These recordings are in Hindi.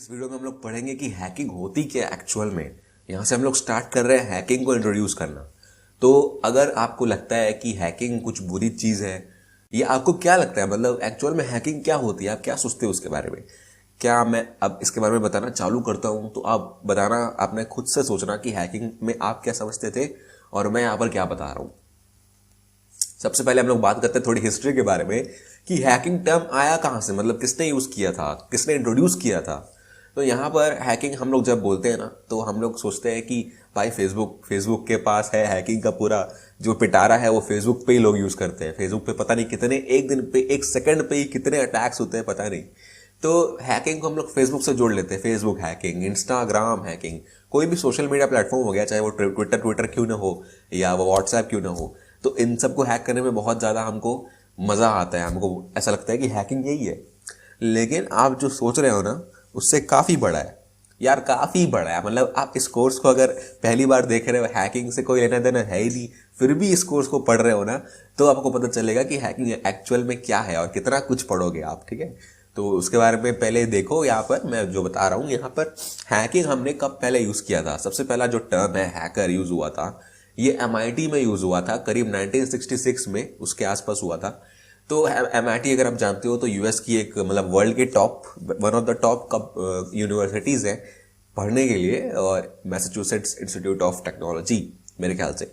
इस वीडियो में हम लोग पढ़ेंगे कि हैकिंग होती क्या है एक्चुअल में। यहाँ से हम लोग स्टार्ट कर रहे हैं हैकिंग को इंट्रोड्यूस करना। तो अगर आपको लगता है कि हैकिंग कुछ बुरी चीज़ है, ये आपको क्या लगता है, मतलब एक्चुअल में हैकिंग क्या होती है, आप क्या सोचते हो उसके बारे में? क्या मैं अब इसके बारे में बताना चालू करता हूँ तो आप बताना, आपने खुद से सोचना कि हैकिंग में आप क्या समझते थे और मैं यहाँ पर क्या बता रहा हूँ। सबसे पहले हम लोग बात करते हैं थोड़ी हिस्ट्री के बारे में कि हैकिंग टर्म आया कहाँ से, मतलब किसने यूज़ किया था, किसने इंट्रोड्यूस किया था। तो यहाँ पर हैकिंग हम लोग जब बोलते हैं ना, तो हम लोग सोचते हैं कि भाई फेसबुक के पास है हैकिंग का पूरा जो पिटारा है, वो फेसबुक पे ही लोग यूज़ करते हैं। फेसबुक पे पता नहीं कितने, एक दिन पे, एक सेकंड पे ही कितने अटैक्स होते हैं पता नहीं। तो हैकिंग को हम लोग फेसबुक से जोड़ लेते हैं। फेसबुक हैकिंग, इंस्टाग्राम हैकिंग, कोई भी सोशल मीडिया प्लेटफॉर्म हो गया, चाहे वो ट्विटर क्यों ना हो या वो व्हाट्सएप क्यों ना हो, तो इन सबको हैक करने में बहुत ज़्यादा हमको मज़ा आता है। हमको ऐसा लगता है कि हैकिंग यही है। लेकिन आप जो सोच रहे हो ना, उससे काफ़ी बड़ा है यार, काफ़ी बड़ा है। मतलब आप इस कोर्स को अगर पहली बार देख रहे हो, हैकिंग से कोई लेना देना है ही नहीं, फिर भी इस कोर्स को पढ़ रहे हो ना, तो आपको पता चलेगा कि हैकिंग एक्चुअल में क्या है और कितना कुछ पढ़ोगे आप। ठीक है, तो उसके बारे में पहले देखो। यहाँ पर मैं जो बता रहा हूँ, यहाँ पर हैकिंग हमने कब पहले यूज़ किया था। सबसे पहला जो टर्म है हैकर यूज़ हुआ था, ये MIT में यूज़ हुआ था, करीब 1966 में, उसके आसपास हुआ था। तो MIT अगर आप जानते हो तो यूएस की एक, मतलब वर्ल्ड के top, one of the top universities है पढ़ने के लिए, और मैसाचुसेट्स इंस्टीट्यूट ऑफ टेक्नोलॉजी मेरे ख्याल से।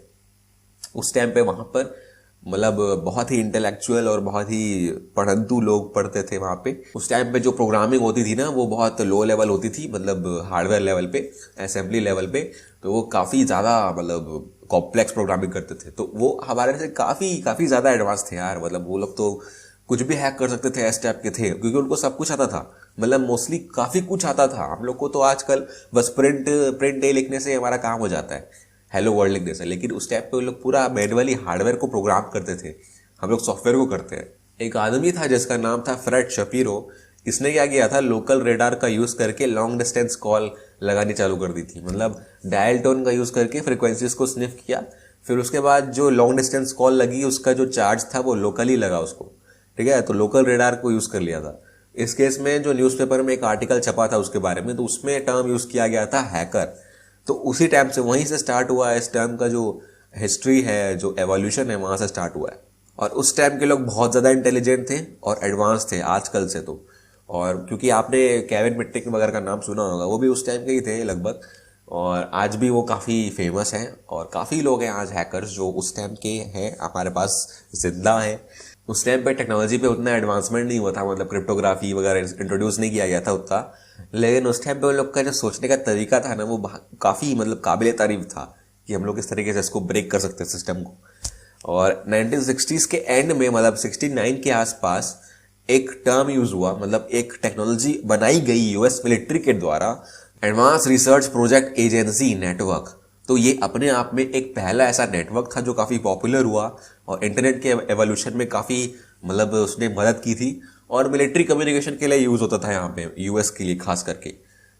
उस टाइम पे वहाँ पर मतलब बहुत ही इंटेलेक्चुअल और बहुत ही पढ़ंतु लोग पढ़ते थे वहाँ पे। उस टाइम पे जो प्रोग्रामिंग होती थी ना, वो बहुत लो लेवल होती थी, मतलब हार्डवेयर लेवल पे, असेंबली लेवल पे। तो वो काफ़ी ज़्यादा मतलब कॉम्प्लेक्स प्रोग्रामिंग करते थे। तो वो हमारे से काफ़ी ज़्यादा एडवांस थे यार। मतलब वो लोग तो कुछ भी हैक कर सकते थे, ऐसे टाइप के थे, क्योंकि उनको सब कुछ आता था। मतलब मोस्टली काफ़ी कुछ आता था। हम लोग को तो आजकल बस प्रिंट ए लिखने से हमारा काम हो जाता है, हेलो वर्ल्ड लिखने से। लेकिन उस टाइप पे वो लोग पूरा मैनुअली हार्डवेयर को प्रोग्राम करते थे, हम लोग सॉफ्टवेयर को करते हैं। एक आदमी था जिसका नाम था फ्रेड शपीरो। इसने क्या किया था, लोकल रेडार का यूज़ करके लॉन्ग डिस्टेंस कॉल लगानी चालू कर दी थी। मतलब डायल टोन का यूज़ करके फ्रिक्वेंसीज को स्निफ किया। फिर उसके बाद जो लॉन्ग डिस्टेंस कॉल लगी, उसका जो चार्ज था वो लोकली लगा उसको। ठीक है, तो लोकल रेडार को यूज़ कर लिया था। इस केस में जो न्यूज़पेपर में एक आर्टिकल छपा था उसके बारे में, तो उसमें टर्म यूज़ किया गया था हैकर। तो उसी टाइम से, वहीं से स्टार्ट हुआ है इस टर्म का जो हिस्ट्री है, जो एवोल्यूशन है, वहाँ से स्टार्ट हुआ है। और उस टाइम के लोग बहुत ज़्यादा इंटेलिजेंट थे और एडवांस थे आजकल से तो। और क्योंकि आपने केविन मिट्टिक वगैरह का नाम सुना होगा, वो भी उस टाइम के ही थे लगभग, और आज भी वो काफ़ी फेमस हैं। और काफ़ी लोग हैं आज हैकर्स जो उस टाइम के हैं, हमारे पास जिंदा हैं। उस टाइम पे टेक्नोलॉजी पे उतना एडवांसमेंट नहीं हुआ था, मतलब क्रिप्टोग्राफी वगैरह इंट्रोड्यूस नहीं किया गया था उतना। लेकिन उस टाइम पे उन लोग का जो सोचने का तरीका था ना, वो काफ़ी मतलब काबिल तारीफ था कि हम लोग इस तरीके से इसको ब्रेक कर सकते हैं सिस्टम को। और 1960s के एंड में, मतलब 69 के आसपास एक टर्म यूज हुआ, मतलब एक टेक्नोलॉजी बनाई गई यूएस मिलिट्री के द्वारा, advance research project agency network. तो ये अपने आप में एक पहला ऐसा नेटवर्क था जो काफ़ी पॉपुलर हुआ और इंटरनेट के एवोल्यूशन में काफ़ी मतलब उसने मदद की थी। और मिलिट्री कम्युनिकेशन के लिए यूज़ होता था यहाँ पे, यूएस के लिए खास करके।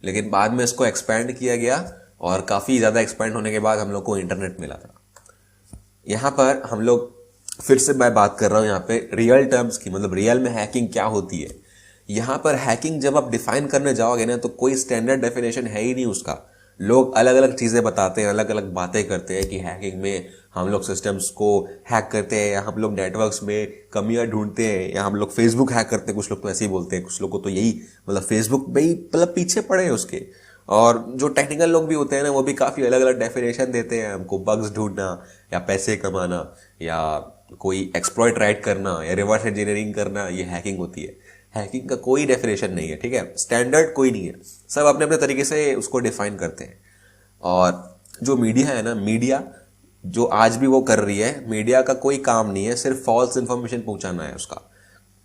लेकिन बाद में इसको एक्सपैंड किया गया और काफ़ी ज़्यादा एक्सपैंड होने के बाद हम लोग को इंटरनेट मिला था। यहाँ पर हम लोग फिर से मैं बात कर रहा हूँ यहाँ पे रियल टर्म्स की, मतलब रियल में हैकिंग क्या होती है। यहाँ पर हैकिंग जब आप डिफाइन करने जाओगे ना, तो कोई स्टैंडर्ड डेफिनेशन है ही नहीं उसका। लोग अलग अलग चीज़ें बताते हैं, अलग अलग बातें करते हैं कि हैकिंग में हम लोग सिस्टम्स को हैक करते हैं, या हम लोग नेटवर्क्स में कमियां ढूंढते हैं, या हम लोग फेसबुक हैक करते हैं। कुछ लोग तो ऐसे ही बोलते हैं, कुछ लोग को तो यही, मतलब फेसबुक में ही मतलब पीछे पड़े हैं उसके। और जो टेक्निकल लोग भी होते हैं ना, वो भी काफ़ी अलग अलग डेफिनेशन देते हैं हमको। बग्स ढूंढना, या पैसे कमाना, या कोई एक्सप्लॉइट राइट करना, या रिवर्स इंजीनियरिंग करना, ये हैकिंग होती है। हैकिंग का कोई डेफिनेशन नहीं है, ठीक है, स्टैंडर्ड कोई नहीं है। सब अपने अपने तरीके से उसको डिफाइन करते हैं। और जो मीडिया है ना, मीडिया जो आज भी वो कर रही है, मीडिया का कोई काम नहीं है सिर्फ फॉल्स इन्फॉर्मेशन पहुंचाना है उसका।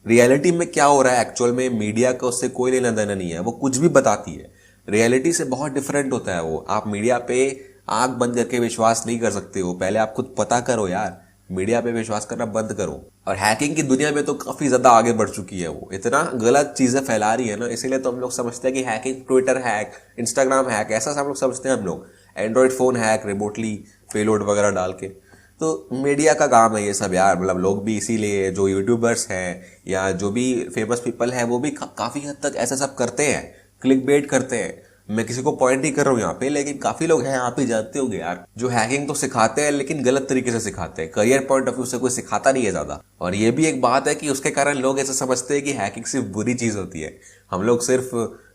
रियलिटी में क्या हो रहा है एक्चुअल में, मीडिया का उससे कोई लेना देना नहीं है। वो कुछ भी बताती है, रियलिटी से बहुत डिफरेंट होता है वो। आप मीडिया पे आंख बंद करके विश्वास नहीं कर सकते हो, पहले आप खुद पता करो यार, मीडिया पे विश्वास करना बंद करो। और हैकिंग की दुनिया में तो काफी ज्यादा आगे बढ़ चुकी है, वो इतना गलत चीजें फैला रही है ना, इसीलिए तो हम लोग समझते हैं कि hacking, Twitter hack, Instagram hack, ऐसा हम लोग समझते हैं। हम लोग Android phone hack remotely payload वगैरह डाल के, तो मीडिया का काम है ये सब यार। मतलब लोग भी इसीलिए, जो यूट्यूबर्स हैं या जो भी फेमस पीपल हैं, वो भी काफी हद तक ऐसा सब करते हैं क्लिक बेट करते हैं। मैं किसी को पॉइंट नहीं कर रहा हूँ यहाँ पे, लेकिन काफी लोग हैं, आप ही जानते होंगे यार, जो हैकिंग तो सिखाते हैं लेकिन गलत तरीके से सिखाते हैं। करियर पॉइंट ऑफ व्यू से कोई सिखाता नहीं है ज्यादा। और ये भी एक बात है कि उसके कारण लोग ऐसा समझते हैं कि हैकिंग सिर्फ बुरी चीज होती है। हम लोग सिर्फ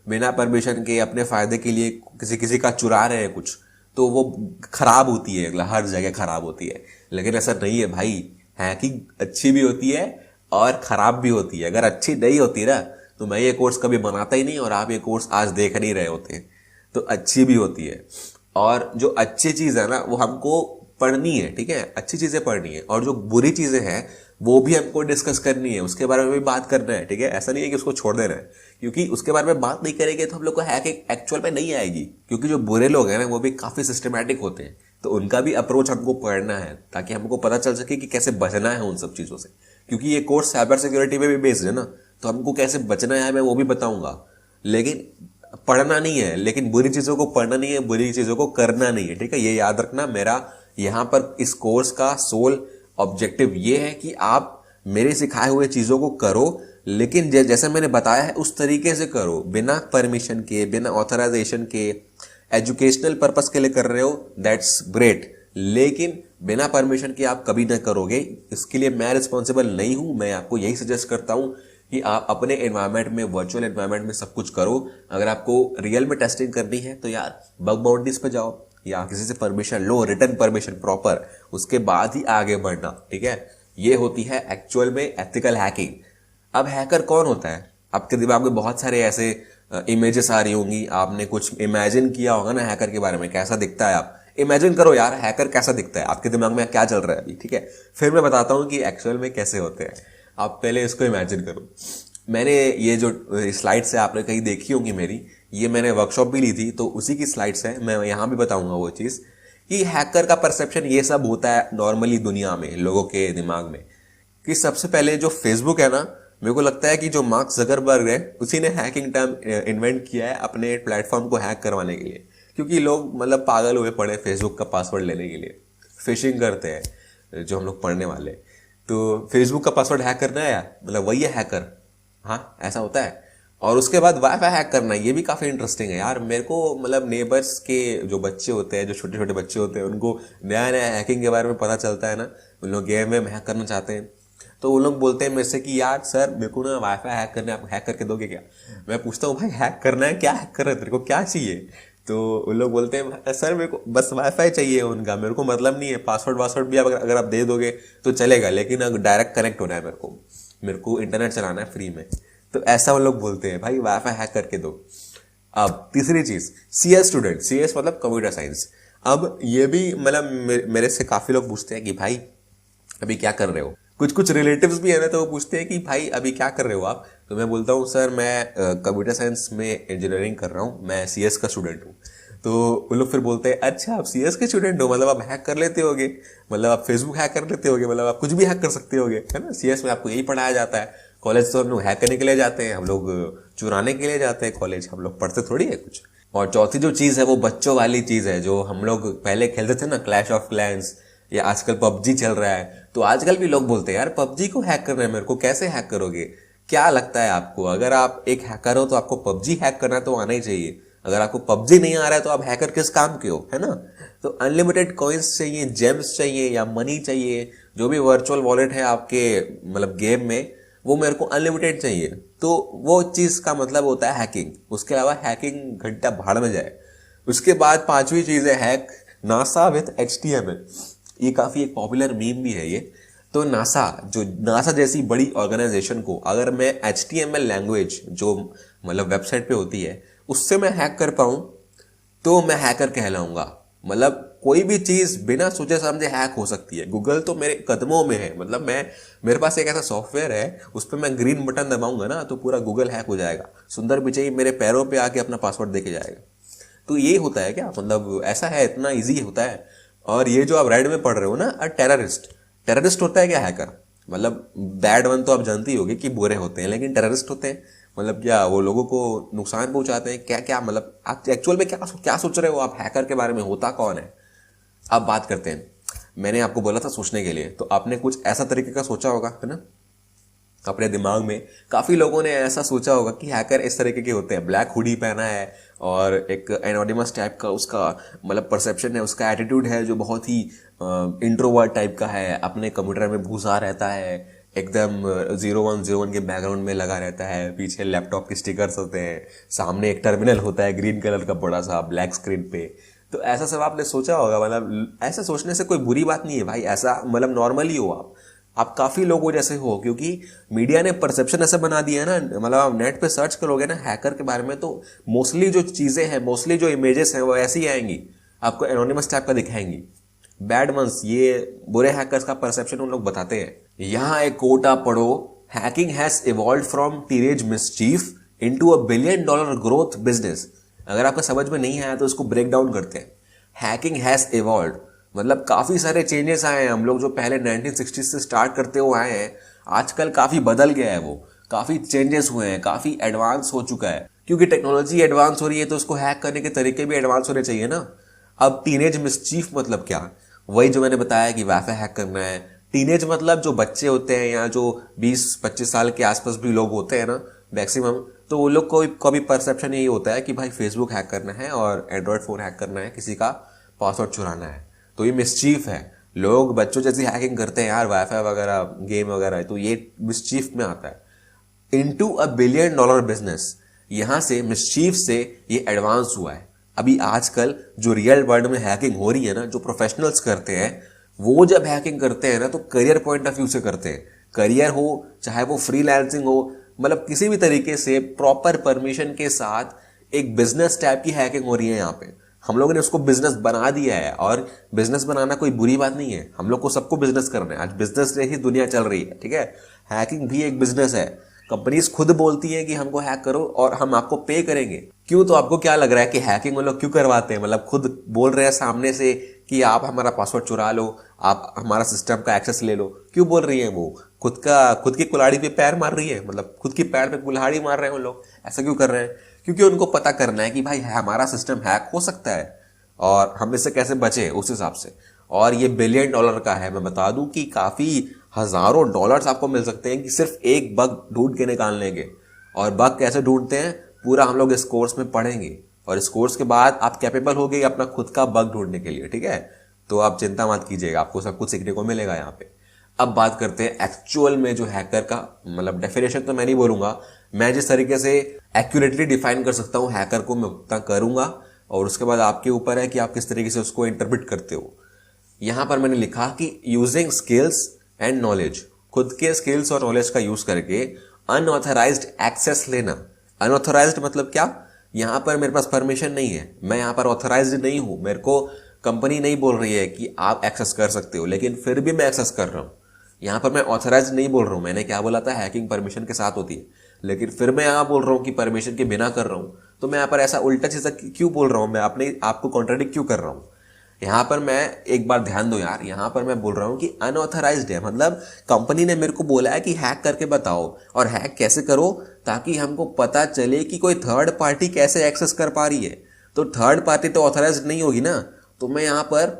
बिना परमिशन के अपने फायदे के लिए किसी किसी का चुरा रहे हैं कुछ, तो वो खराब होती है, हर जगह खराब होती है। लेकिन ऐसा नहीं है भाई, हैकिंग अच्छी भी होती है और खराब भी होती है। अगर अच्छी नहीं होती ना तो मैं ये कोर्स कभी बनाता ही नहीं और आप ये कोर्स आज देख नहीं रहे होते। तो अच्छी भी होती है, और जो अच्छी चीज है ना वो हमको पढ़नी है, ठीक है, अच्छी चीजें पढ़नी है। और जो बुरी चीजें हैं वो भी हमको डिस्कस करनी है, उसके बारे में भी बात करना है, ठीक है। ऐसा नहीं है कि उसको छोड़ देना है, क्योंकि उसके बारे में बात नहीं करेंगे तो हम लोग को हैकिंग एक्चुअल में नहीं आएगी। क्योंकि जो बुरे लोग हैं ना वो भी काफी सिस्टमैटिक होते हैं, तो उनका भी अप्रोच हमको पढ़ना है ताकि हमको पता चल सके कि कैसे बचना है उन सब चीजों से। क्योंकि ये कोर्स साइबर सिक्योरिटी पे भी बेस्ड है ना, तो हमको कैसे बचना है मैं वो भी बताऊंगा। लेकिन पढ़ना नहीं है, लेकिन बुरी चीजों को पढ़ना नहीं है, बुरी चीजों को करना नहीं है, ठीक है। ये याद रखना, मेरा यहाँ पर इस कोर्स का सोल ऑब्जेक्टिव ये है कि आप मेरे सिखाए हुए चीजों को करो, लेकिन जैसे मैंने बताया है उस तरीके से करो, बिना परमिशन के, बिना ऑथराइजेशन के। एजुकेशनल पर्पस के लिए कर रहे हो, दैट्स ग्रेट, लेकिन बिना परमिशन के आप कभी ना करोगे। इसके लिए मैं रिस्पॉन्सिबल नहीं हूं। मैं आपको यही सजेस्ट करता हूं कि आप अपने एनवायरनमेंट में, वर्चुअल एनवायरनमेंट में सब कुछ करो। अगर आपको रियल में टेस्टिंग करनी है तो यार बग बाउंड्रीज पे जाओ, या किसी से परमिशन लो, रिटर्न परमिशन प्रॉपर, उसके बाद ही आगे बढ़ना, ठीक है। ये होती है एक्चुअल में एथिकल हैकिंग। अब हैकर कौन होता है? आपके दिमाग में बहुत सारे ऐसे इमेजेस आ रही होंगी, आपने कुछ इमेजिन किया होगा ना हैकर के बारे में, कैसा दिखता है। आप इमेजिन करो यार हैकर कैसा दिखता है, आपके दिमाग में क्या चल रहा है अभी, ठीक है। फिर मैं बताता हूं कि एक्चुअल में कैसे होते हैं। आप पहले इसको इमेजिन करो। मैंने ये जो स्लाइड्स है आपने कहीं देखी होंगी मेरी, ये मैंने वर्कशॉप भी ली थी तो उसी की स्लाइड्स है, मैं यहाँ भी बताऊंगा वो चीज़ कि हैकर का परसेप्शन ये सब होता है नॉर्मली दुनिया में, लोगों के दिमाग में। कि सबसे पहले जो फेसबुक है ना, मेरे को लगता है कि जो मार्क जकरबर्ग है उसी ने हैकिंग टर्म इन्वेंट किया है अपने प्लेटफॉर्म को हैक करवाने के लिए। क्योंकि लोग मतलब पागल हुए पड़े फेसबुक का पासवर्ड लेने के लिए, फिशिंग करते हैं जो हम लोग पढ़ने वाले। तो फेसबुक का पासवर्ड हैक करना है यार, मतलब वही है हैकर, हाँ ऐसा होता है। और उसके बाद वाईफाई हैक करना, ये भी काफी इंटरेस्टिंग है यार। मेरे को मतलब नेबर्स के जो बच्चे होते हैं, जो छोटे छोटे बच्चे होते हैं, उनको नया नया हैकिंग के बारे में पता चलता है ना, उन लोग गेम में हैक करना चाहते हैं, तो उन लोग बोलते हैं मेरे से कि यार सर मेरे को ना वाईफाई हैक करना है, आप हैक करके दोगे क्या? मैं पूछता हूँ भाई हैक करना है, क्या हैक कर रहे हैं, तेरे को क्या चाहिए? तो उन लोग बोलते हैं सर मेरे को बस वाईफाई चाहिए उनका, मेरे को मतलब नहीं है, पासवर्ड वासवर्ड भी अगर आप दे दोगे तो चलेगा, लेकिन अगर डायरेक्ट कनेक्ट होना है मेरे को इंटरनेट चलाना है फ्री में। तो ऐसा वो लोग बोलते हैं भाई वाईफाई हैक करके दो। अब तीसरी चीज, सीएस स्टूडेंट, सीएस मतलब कंप्यूटर साइंस। अब ये भी मतलब मेरे से काफी लोग पूछते हैं कि भाई अभी क्या कर रहे हो। कुछ कुछ रिलेटिव्स भी है ना, तो वो पूछते हैं कि भाई अभी क्या कर रहे हो आप। तो मैं बोलता हूँ सर मैं कंप्यूटर साइंस में इंजीनियरिंग कर रहा हूँ, मैं सीएस का स्टूडेंट हूँ। तो वो लोग फिर बोलते हैं अच्छा आप सीएस के स्टूडेंट हो, मतलब आप हैक कर लेते होगे, मतलब आप फेसबुक हैक कर लेते होगे, मतलब आप कुछ भी हैक कर सकते होगे, है ना। सीएस में आपको यही पढ़ाया जाता है। कॉलेज तो हम लोग हैक करने के लिए जाते हैं, हम लोग चुराने के लिए जाते हैं कॉलेज, हम लोग पढ़ते थोड़ी है कुछ। और चौथी जो चीज है वो बच्चों वाली चीज है, जो हम लोग पहले खेलते थे ना, क्लैश ऑफ क्लैंस, या आजकल पबजी चल रहा है। तो आजकल भी लोग बोलते हैं यार पबजी को हैक करना है मेरे को, कैसे हैक करोगे? क्या लगता है आपको, अगर आप एक हैकर हो तो आपको पबजी हैक करना तो आना ही चाहिए। अगर आपको पबजी नहीं आ रहा है तो आप हैकर किस काम के हो, है ना। तो अनलिमिटेड कॉइन्स चाहिए, जेम्स चाहिए या मनी चाहिए, जो भी वर्चुअल वॉलेट है आपके मतलब गेम में, वो मेरे को अनलिमिटेड चाहिए। तो वो चीज का मतलब होता है हैकिंग। उसके अलावा हैकिंग घंटा भाड़ में जाए। उसके बाद पांचवी चीज है हैक नासा विथ HTML। ये काफी एक पॉपुलर मीम भी है ये। तो नासा जैसी बड़ी ऑर्गेनाइजेशन को अगर मैं HTML लैंग्वेज जो मतलब वेबसाइट पे होती है उससे मैं हैक कर पाऊं तो मैं हैकर कहलाऊंगा। मतलब कोई भी चीज बिना सोचे समझे हैक हो सकती है। गूगल तो मेरे कदमों में है, मतलब मेरे पास एक ऐसा सॉफ्टवेयर है उस पर मैं ग्रीन बटन दबाऊंगा ना तो पूरा गूगल हैक हो जाएगा। सुंदर पिचाई मेरे पैरों पे आके अपना पासवर्ड देके जाएगा। तो ये होता है क्या, मतलब ऐसा है, इतना ईजी होता है। और ये जो आप रेड में पढ़ रहे हो ना, टेररिस्ट होता है क्या हैकर? मतलब बैड वन तो आप जानती होगी कि बुरे होते हैं, लेकिन टेररिस्ट होते हैं मतलब क्या, वो लोगों को नुकसान पहुंचाते हैं क्या? क्या मतलब आप एक्चुअल में क्या सोच रहे हो आप हैकर के बारे में, होता कौन है? अब बात करते हैं। मैंने आपको बोला था सोचने के लिए, तो आपने कुछ ऐसा तरीके का सोचा होगा, है ना। अपने दिमाग में काफ़ी लोगों ने ऐसा सोचा होगा कि हैकर इस तरीके के होते हैं, ब्लैक हुडी पहना है और एक एनोनिमस टाइप का उसका मतलब परसेप्शन है, उसका एटीट्यूड है जो बहुत ही इंट्रोवर्ट टाइप का है, अपने कंप्यूटर में घुसा रहता है, एकदम 0101 के बैकग्राउंड में लगा रहता है, पीछे लैपटॉप के स्टिकर्स होते हैं, सामने एक टर्मिनल होता है ग्रीन कलर का बड़ा सा ब्लैक स्क्रीन पे। तो ऐसा सब आपने सोचा होगा, मतलब ऐसा सोचने से कोई बुरी बात नहीं है भाई, ऐसा मतलब नॉर्मली हो आप काफ़ी लोगों जैसे हो, क्योंकि मीडिया ने परसेप्शन ऐसा बना दिया है ना, मतलब आप नेट पे सर्च करोगे ना हैकर के बारे में तो मोस्टली जो चीज़ें हैं, मोस्टली जो इमेजेस हैं वो ऐसी ही आएंगी, आपको एनोनिमस टाइप का दिखाएंगी। बैड वंस, ये बुरे हैकर्स का परसेप्शन उन लोग बताते हैं। यहाँ एक कोट आप पढ़ो, hacking has evolved from teenage mischief into $1 billion growth business. अगर आपका समझ में नहीं आया तो इसको ब्रेक डाउन करते हैं। हैकिंग हैज इवॉल्व्ड मतलब काफ़ी सारे चेंजेस आए हैं, हम लोग जो पहले 1960 से स्टार्ट करते हुए आए हैं आजकल काफ़ी बदल गया है, वो काफ़ी चेंजेस हुए हैं, काफ़ी एडवांस हो चुका है, क्योंकि टेक्नोलॉजी एडवांस हो रही है तो उसको हैक करने के तरीके भी एडवांस होने चाहिए ना। अब टीनेज मिसचीफ मतलब क्या, वही जो मैंने बताया कि वाईफाई हैक करना है। टीनेज मतलब जो बच्चे होते हैं या जो 20-25 साल के आसपास भी लोग होते हैं ना मैक्सिमम, तो वो लोग को भी परसेप्शन यही होता है कि भाई फेसबुक हैक करना है और एंड्रॉयड फ़ोन हैक करना है, किसी का पासवर्ड चुराना है। तो ये मिसचीफ है, लोग बच्चों जैसी हैकिंग करते हैं यार, वाईफाई वगैरह गेम वगैरह, तो ये मिसचीफ में आता है। इनटू $1 बिलियन बिजनेस, यहाँ से मिसचीफ से ये एडवांस हुआ है। अभी आजकल जो रियल वर्ल्ड में हैकिंग हो रही है ना, जो प्रोफेशनल्स करते हैं वो जब हैकिंग करते हैं ना तो करियर पॉइंट ऑफ व्यू से करते हैं। करियर हो चाहे वो फ्रीलांसिंग हो, मतलब किसी भी तरीके से प्रॉपर परमिशन के साथ एक बिजनेस टाइप की हैकिंग हो रही है। यहाँ पे हम लोगों ने उसको बिजनेस बना दिया है, और बिजनेस बनाना कोई बुरी बात नहीं है, हम लोग को सबको बिजनेस करना है। आज बिजनेस से ही दुनिया चल रही है, ठीक है। हैकिंग भी एक बिजनेस है, कंपनीज खुद बोलती है कि हमको हैक करो और हम आपको पे करेंगे। क्यों, तो आपको क्या लग रहा है कि हैकिंग वो लोग क्यों करवाते हैं, मतलब खुद बोल रहे हैं सामने से कि आप हमारा पासवर्ड चुरा लो, आप हमारा सिस्टम का एक्सेस ले लो। क्यों बोल रही है वो, खुद की कुल्हाड़ी पे पैर मार रही है, मतलब खुद की पैर पे कुल्हाड़ी मार रहे हैं वो लोग। ऐसा क्यों कर रहे हैं, क्योंकि उनको पता करना है कि भाई हमारा सिस्टम हैक हो सकता है और हम इससे कैसे बचे उस हिसाब से। और ये $1 बिलियन का है। मैं बता दूं कि काफ़ी हज़ारों डॉलर्स आपको मिल सकते हैं कि सिर्फ एक बग ढूंढ के निकालने के। और बग कैसे ढूंढते हैं पूरा हम लोग इस कोर्स में पढ़ेंगे, और इस कोर्स के बाद आप कैपेबल हो गए अपना खुद का बग ढूंढने के लिए, ठीक है। तो आप चिंता मत कीजिएगा, आपको सब कुछ सीखने को मिलेगा यहाँ पे। अब बात करते हैं एक्चुअल में जो हैकर का, मतलब डेफिनेशन तो मैं नहीं बोलूंगा, मैं जिस तरीके से एक्यूरेटली डिफाइन कर सकता हूँ हैकर को मैं उतना करूंगा, और उसके बाद आपके ऊपर है कि आप किस तरीके से उसको इंटरप्रेट करते हो। यहाँ पर मैंने लिखा कि यूजिंग स्किल्स एंड नॉलेज, खुद के स्किल्स और नॉलेज का यूज करके अनऑथराइज्ड एक्सेस लेना। अनऑथराइज्ड मतलब क्या, यहाँ पर मेरे पास परमिशन नहीं है, मैं यहाँ पर ऑथराइज्ड नहीं हूँ, मेरे को कंपनी नहीं बोल रही है कि आप एक्सेस कर सकते हो, लेकिन फिर भी मैं एक्सेस कर रहा हूँ। यहाँ पर मैं ऑथराइज्ड नहीं बोल रहा हूँ, मैंने क्या बोला था, हैकिंग परमिशन के साथ होती है, लेकिन फिर मैं यहाँ बोल रहा हूँ कि परमिशन के बिना कर रहा हूँ। तो मैं यहाँ पर ऐसा उल्टा चीज़ क्यों बोल रहा हूँ, मैं अपने आपको कॉन्ट्राडिक्ट क्यों कर रहा हूँ। यहाँ पर मैं एक बार ध्यान दो यार, यहाँ पर मैं बोल रहा हूँ कि अनऑथराइज्ड है, मतलब कंपनी ने मेरे को बोला है कि हैक करके बताओ, और हैक कैसे करो ताकि हमको पता चले कि कोई थर्ड पार्टी कैसे एक्सेस कर पा रही है। तो थर्ड पार्टी तो ऑथराइज्ड नहीं होगी ना, तो मैं यहाँ पर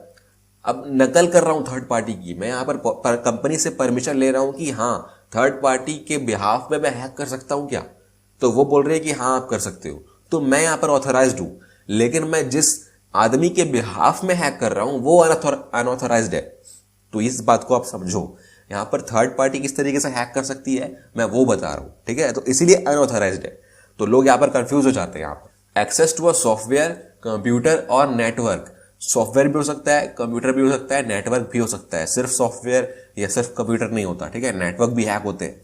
अब नकल कर रहा हूँ थर्ड पार्टी की। मैं यहाँ पर कंपनी से परमिशन ले रहा हूँ कि हाँ थर्ड पार्टी के बिहाफ में मैं हैक कर सकता हूँ क्या, तो वो बोल रहे हैं कि हाँ आप कर सकते हो, तो मैं यहाँ पर ऑथराइज्ड हूँ। लेकिन मैं जिस आदमी के बिहाफ में हैक कर रहा हूँ वो अनऑथराइज्ड है। तो इस बात को आप समझो, यहाँ पर थर्ड पार्टी किस तरीके से हैक कर सकती है मैं वो बता रहा हूँ, ठीक है। तो इसीलिए अनऑथराइज्ड है, तो लोग यहाँ पर कंफ्यूज हो जाते हैं। यहाँ पर access to a software, computer और नेटवर्क, सॉफ्टवेयर भी हो सकता है, कंप्यूटर भी हो सकता है, नेटवर्क भी हो सकता है, सिर्फ सॉफ्टवेयर या सिर्फ कंप्यूटर नहीं होता, ठीक है, नेटवर्क भी हैक होते हैं।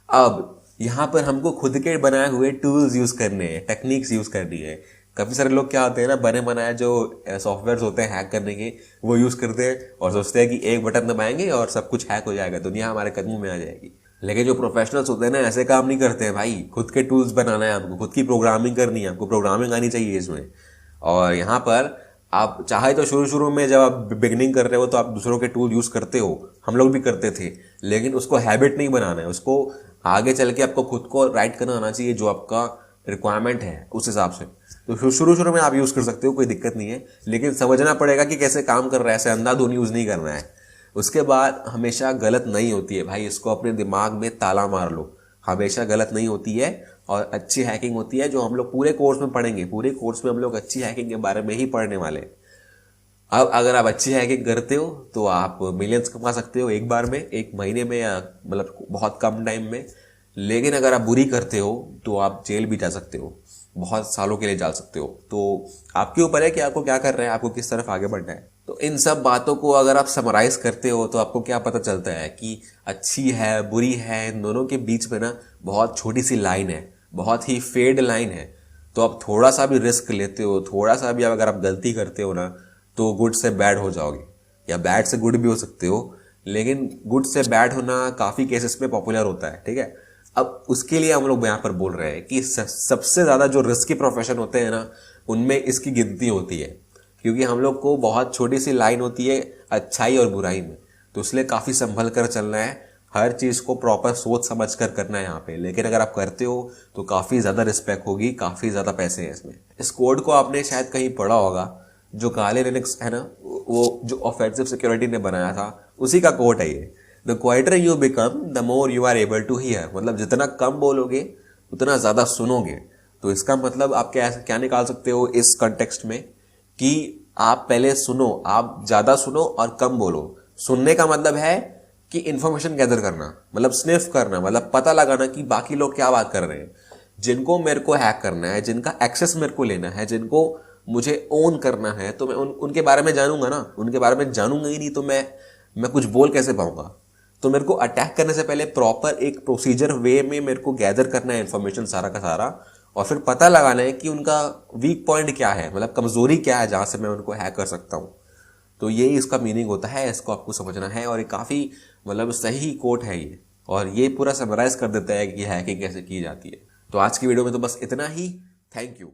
अब यहाँ पर हमको खुद के बनाए हुए टूल्स यूज करने हैं, टेक्निक्स यूज करनी है। काफ़ी सारे लोग क्या होते हैं ना, बने बनाए जो सॉफ्टवेयर होते हैं हैक करने के, वो यूज़ करते हैं और सोचते हैं कि एक बटन दबाएंगे और सब कुछ हैक हो जाएगा, दुनिया हमारे कदमों में आ जाएगी। लेकिन जो प्रोफेशनल्स होते हैं ना, ऐसे काम नहीं करते हैं भाई। खुद के टूल्स बनाना है आपको, खुद की प्रोग्रामिंग करनी है आपको, प्रोग्रामिंग आनी चाहिए इसमें। और यहाँ पर आप चाहे तो शुरू में जब आप बिगनिंग कर रहे हो तो आप दूसरों के टूल यूज़ करते हो, हम लोग भी करते थे, लेकिन उसको हैबिट नहीं बनाना है, उसको आगे चल के आपको खुद को राइट करना आना चाहिए जो आपका रिक्वायरमेंट है उस हिसाब से। तो शुरू में आप यूज़ कर सकते हो, कोई दिक्कत नहीं है, लेकिन समझना पड़ेगा कि कैसे काम कर रहा है, ऐसे अंधाधुंध यूज़ नहीं करना है। उसके बाद हमेशा गलत नहीं होती है भाई, इसको अपने दिमाग में ताला मार लो, हमेशा गलत नहीं होती है और अच्छी हैकिंग होती है, जो हम लोग पूरे कोर्स में पढ़ेंगे। पूरे कोर्स में हम लोग अच्छी हैकिंग के बारे में ही पढ़ने वाले हैं। अब अगर आप अच्छी हैकिंग करते हो तो आप मिलियंस कमा सकते हो एक बार में, एक महीने में, या मतलब बहुत कम टाइम में। लेकिन अगर आप बुरी करते हो तो आप जेल भी जा सकते हो, बहुत सालों के लिए जा सकते हो। तो आपके ऊपर है कि आपको क्या कर रहे हैं, आपको किस तरफ आगे बढ़ना है। तो इन सब बातों को अगर आप समराइज करते हो तो आपको क्या पता चलता है कि अच्छी है बुरी है, इन दोनों के बीच में ना बहुत छोटी सी लाइन है, बहुत ही फेड लाइन है। तो आप थोड़ा सा भी रिस्क लेते हो, थोड़ा सा भी अगर आप गलती करते हो ना, तो गुड से बैड हो जाओगे, या बैड से गुड भी हो सकते हो। लेकिन गुड से बैड होना काफ़ी केसेस में पॉपुलर होता है, ठीक है। अब उसके लिए हम लोग यहाँ पर बोल रहे हैं कि सबसे ज़्यादा जो रिस्की प्रोफेशन होते हैं ना, उनमें इसकी गिनती होती है, क्योंकि हम लोग को बहुत छोटी सी लाइन होती है अच्छाई और बुराई में। तो इसलिए काफ़ी संभल कर चलना है, हर चीज़ को प्रॉपर सोच समझ कर करना है यहाँ पे। लेकिन अगर आप करते हो तो काफ़ी ज़्यादा रिस्पेक्ट होगी, काफ़ी ज़्यादा पैसे हैं इसमें। इस कोड को आपने शायद कहीं पढ़ा होगा, जो काले लिनक्स है ना, वो जो ऑफेंसिव सिक्योरिटी ने बनाया था, उसी का कोड है ये। The quieter you become the more you are able to hear. मतलब जितना कम बोलोगे उतना ज़्यादा सुनोगे। तो इसका मतलब आप क्या निकाल सकते हो इस कंटेक्स्ट में, कि आप पहले सुनो, आप ज़्यादा सुनो और कम बोलो। सुनने का मतलब है कि इंफॉर्मेशन गैदर करना, मतलब स्निफ करना, मतलब पता लगाना कि बाकी लोग क्या बात कर रहे हैं। जिनको मेरे को हैक करना है, जिनका एक्सेस मेरे को लेना है, जिनको मुझे ओन करना है, तो मैं उनके बारे में जानूंगा ना। उनके बारे में जानूंगा ही नहीं तो मैं कुछ बोल कैसे पाऊंगा। तो मेरे को अटैक करने से पहले प्रॉपर एक प्रोसीजर वे में मेरे को गैदर करना है इन्फॉर्मेशन सारा का सारा, और फिर पता लगाना है कि उनका वीक पॉइंट क्या है, मतलब कमजोरी क्या है, जहां से मैं उनको हैक कर सकता हूँ। तो ये इसका मीनिंग होता है, इसको आपको समझना है। और ये काफ़ी मतलब सही कोट है ये, और ये पूरा समराइज कर देता है कि हैकिंग कैसे की जाती है। तो आज की वीडियो में तो बस इतना ही। Thank you.